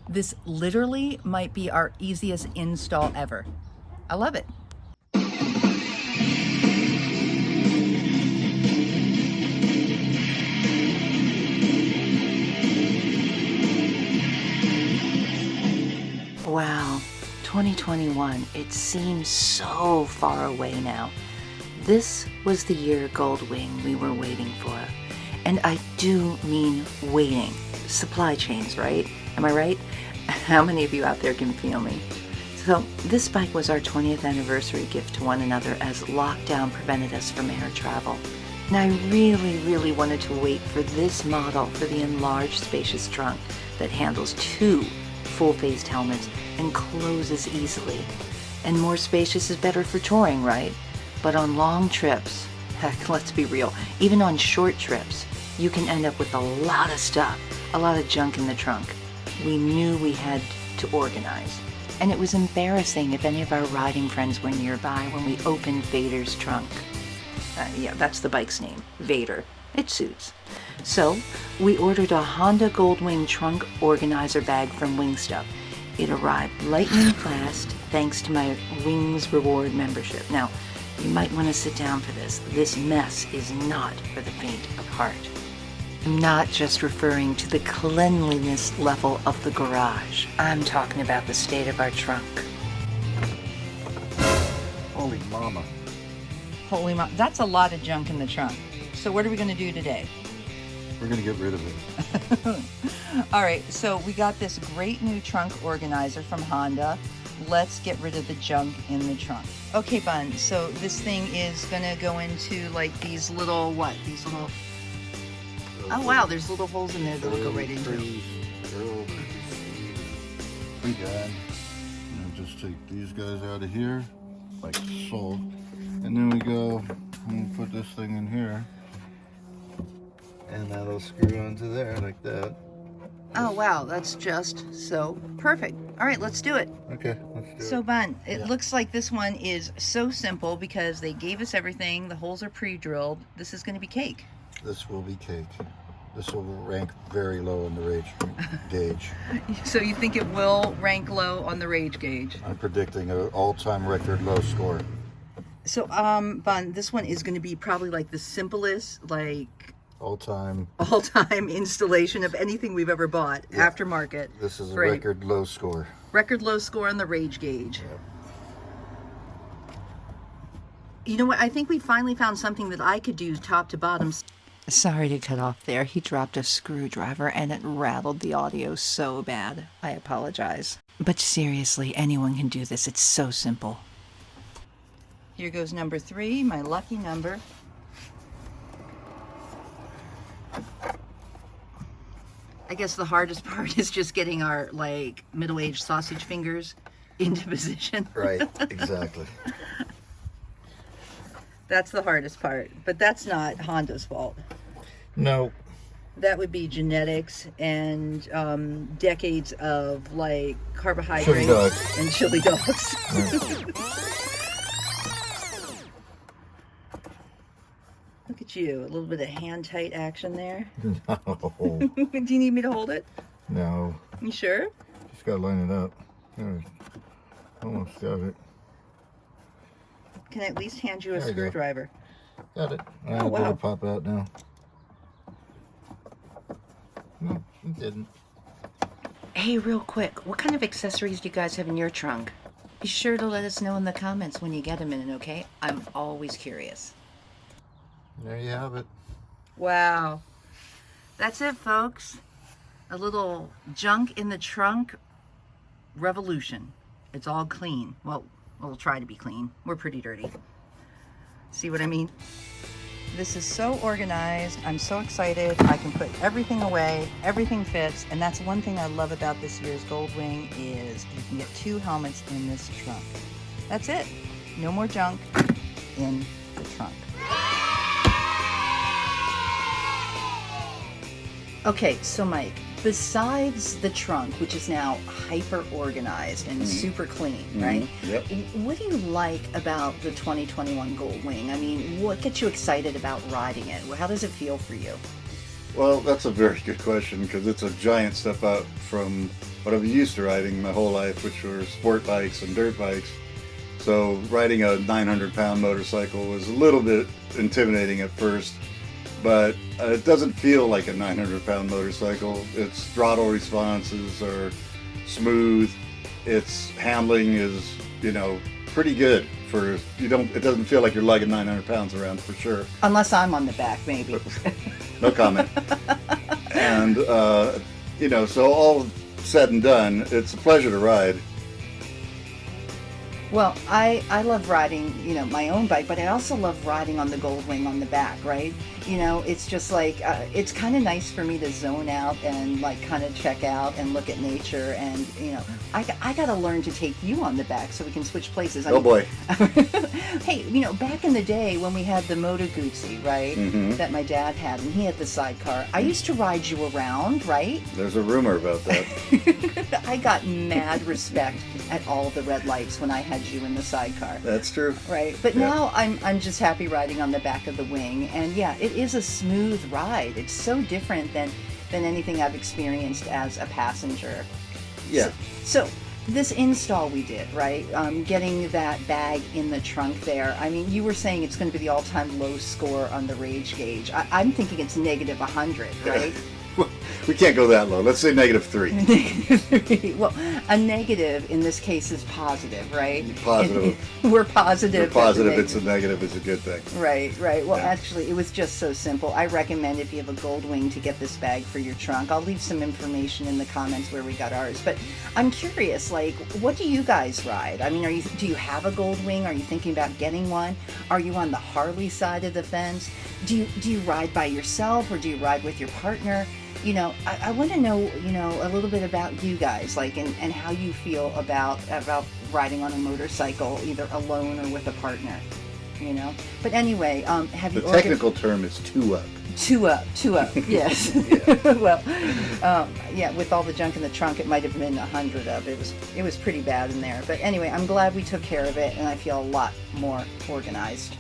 This literally might be our easiest install ever. I love it. Wow, 2021, it seems so far away now. This was the year Goldwing we were waiting for. And I do mean waiting. Supply chains, right? Am I right? How many of you out there can feel me? So this bike was our 20th anniversary gift to one another as lockdown prevented us from air travel. And I really wanted to wait for this model for the enlarged spacious trunk that handles 2 full-faced helmets and closes easily. And more spacious is better for touring, right? But on long trips, heck, let's be real, even on short trips, you can end up with a lot of stuff, a lot of junk in the trunk. We knew we had to organize. And it was embarrassing if any of our riding friends were nearby when we opened Vader's trunk. Yeah, that's the bike's name, Vader. It suits. So, we ordered a Honda Goldwing Trunk organizer bag from Wingstuff. It arrived lightning fast thanks to my Wings Reward membership. Now, you might want to sit down for this. This mess is not for the faint of heart. I'm not just referring to the cleanliness level of the garage. I'm talking about the state of our trunk. Holy mama. Holy mama, that's a lot of junk in the trunk. So what are we going to do today? We're going to get rid of it. All right, so we got this great new trunk organizer from Honda. Let's get rid of the junk in the trunk. Okay, Bun, so this thing is going to go into like these little, what? These little... Oh wow, there's little holes in there that will go right into it. Pretty good. And just take these guys out of here, like so. And then we go and put this thing in here. And that'll screw onto there like that. Oh wow, that's just so perfect. All right, let's do it. Okay, let's do it. So Bun, it looks like this one is so simple because they gave us everything. The holes are pre-drilled. This is going to be cake. This will be cake. This will rank very low in the rage gauge. So you think it will rank low on the rage gauge? I'm predicting an all-time record low score. So Bun, this one is going to be probably like the simplest, like all-time installation of anything we've ever bought, aftermarket. This is a record low score. Record low score on the rage gauge. Yep. You know what? I think we finally found something that I could do top to bottom. Sorry to cut off there. He dropped a screwdriver and it rattled the audio so bad. I apologize. But seriously, anyone can do this. It's so simple. Here goes number 3, my lucky number. I guess the hardest part is just getting our, like, middle-aged sausage fingers into position. Right, exactly. That's the hardest part, but that's not Honda's fault. No. That would be genetics and decades of, like, carbohydrates and chili dogs. Look at you, a little bit of hand-tight action there. No. Do you need me to hold it? No. You sure? Just gotta line it up. There. Almost got it. Can I at least hand you a screwdriver? Got it. Oh, wow. It'll pop out now. No, it didn't. Hey, real quick, what kind of accessories do you guys have in your trunk? Be sure to let us know in the comments when you get a minute, okay? I'm always curious. There you have it. Wow. That's it, folks. A little junk in the trunk revolution. It's all clean. Well, we'll try to be clean. We're pretty dirty. See what I mean? This is so organized. I'm so excited. I can put everything away. Everything fits. And that's one thing I love about this year's Goldwing is you can get 2 helmets in this trunk. That's it. No more junk in the trunk. Okay, so Mike, besides the trunk, which is now hyper organized and super clean, right? Yep. What do you like about the 2021 Goldwing? I mean, what gets you excited about riding it? How does it feel for you? Well, that's a very good question because it's a giant step up from what I've been used to riding my whole life, which were sport bikes and dirt bikes. So riding a 900-pound motorcycle was a little bit intimidating at first, but it doesn't feel like a 900-pound motorcycle. Its throttle responses are smooth. Its handling is, pretty good. It doesn't feel like you're lugging 900 pounds around for sure. Unless I'm on the back, maybe. No comment. And, so all said and done, it's a pleasure to ride. Well, I love riding, my own bike, but I also love riding on the Goldwing on the back, right? It's just like, it's kind of nice for me to zone out and like kind of check out and look at nature. And, I got to learn to take you on the back so we can switch places. Oh boy. Hey, back in the day when we had the Moto Guzzi, right? Mm-hmm. That my dad had, and he had the sidecar. I used to ride you around, right? There's a rumor about that. I got mad respect at all the red lights when I had you in the sidecar. That's true. Right. But Yeah. now I'm just happy riding on the back of the wing. And yeah, it is a smooth ride. It's so different than anything I've experienced as a passenger. Yeah. So this install we did, right? Getting that bag in the trunk there. I mean, you were saying it's going to be the all-time low score on the rage gauge. I'm thinking it's negative 100, right? We can't go that low. Let's say -3. Negative. Well, a negative in this case is positive, right? Positive. We're positive. We're positive it's a negative is a good thing. Right. Well, Yeah. actually, it was just so simple. I recommend if you have a Goldwing to get this bag for your trunk. I'll leave some information in the comments where we got ours. But I'm curious, like, what do you guys ride? I mean, do you have a Goldwing? Are you thinking about getting one? Are you on the Harley side of the fence? Do you ride by yourself or do you ride with your partner? I want to know, a little bit about you guys, like, and how you feel about riding on a motorcycle, either alone or with a partner, But anyway, have you... The technical term is two up. Two up, yes. Well, yeah, with all the junk in the trunk, it might have been 100 up. It was pretty bad in there. But anyway, I'm glad we took care of it, and I feel a lot more organized.